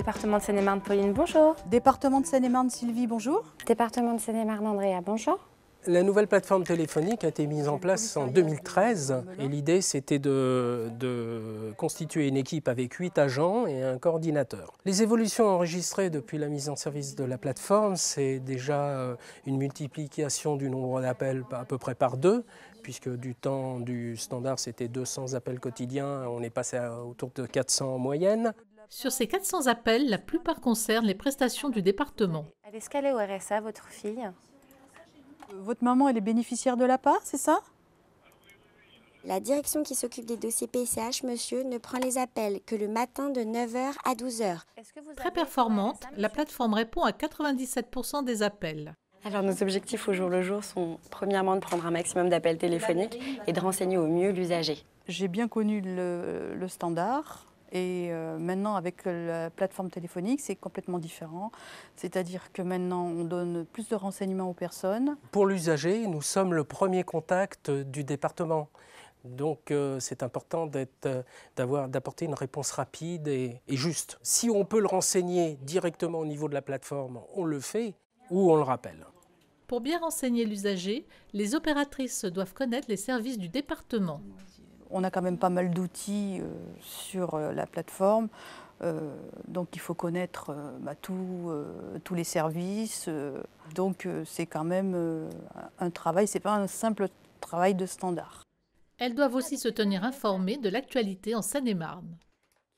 Département de Seine-et-Marne, Pauline, bonjour. Département de Seine-et-Marne, Sylvie, bonjour. Département de Seine-et-Marne, Andrea, bonjour. La nouvelle plateforme téléphonique a été mise en place en 2013 et l'idée c'était de constituer une équipe avec 8 agents et un coordinateur. Les évolutions enregistrées depuis la mise en service de la plateforme, c'est déjà une multiplication du nombre d'appels à peu près par 2, puisque du temps du standard c'était 200 appels quotidiens, on est passé autour de 400 en moyenne. Sur ces 400 appels, la plupart concernent les prestations du département. Est-ce qu'elle est au RSA, votre fille? Votre maman, elle est bénéficiaire de l'APA, c'est ça? La direction qui s'occupe des dossiers PCH, monsieur, ne prend les appels que le matin de 9 h à 12 h. Très performante, la plateforme répond à 97% des appels. Alors nos objectifs au jour le jour sont premièrement de prendre un maximum d'appels téléphoniques et de renseigner au mieux l'usager. J'ai bien connu le standard. Et maintenant, avec la plateforme téléphonique, c'est complètement différent. C'est-à-dire que maintenant, on donne plus de renseignements aux personnes. Pour l'usager, nous sommes le premier contact du département. Donc c'est important d'apporter une réponse rapide et juste. Si on peut le renseigner directement au niveau de la plateforme, on le fait ou on le rappelle. Pour bien renseigner l'usager, les opératrices doivent connaître les services du département. On a quand même pas mal d'outils sur la plateforme, donc il faut connaître tous les services. Donc c'est quand même un travail, c'est pas un simple travail de standard. Elles doivent aussi se tenir informées de l'actualité en Seine-et-Marne.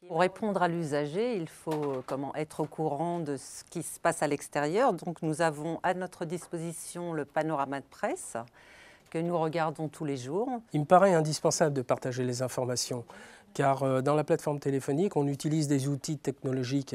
Pour répondre à l'usager, il faut être au courant de ce qui se passe à l'extérieur. Donc nous avons à notre disposition le panorama de presse que nous regardons tous les jours. Il me paraît indispensable de partager les informations, car dans la plateforme téléphonique, on utilise des outils technologiques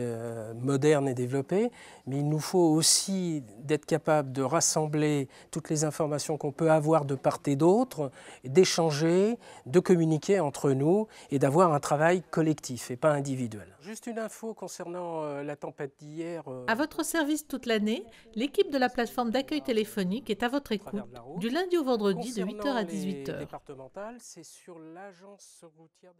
modernes et développés, mais il nous faut aussi d'être capable de rassembler toutes les informations qu'on peut avoir de part et d'autre, d'échanger, de communiquer entre nous et d'avoir un travail collectif et pas individuel. Juste une info concernant la tempête d'hier. À votre service toute l'année, l'équipe de la plateforme d'accueil téléphonique est à votre écoute du lundi au vendredi de 8 h à 18 h. Départementales, c'est sur l'agence routière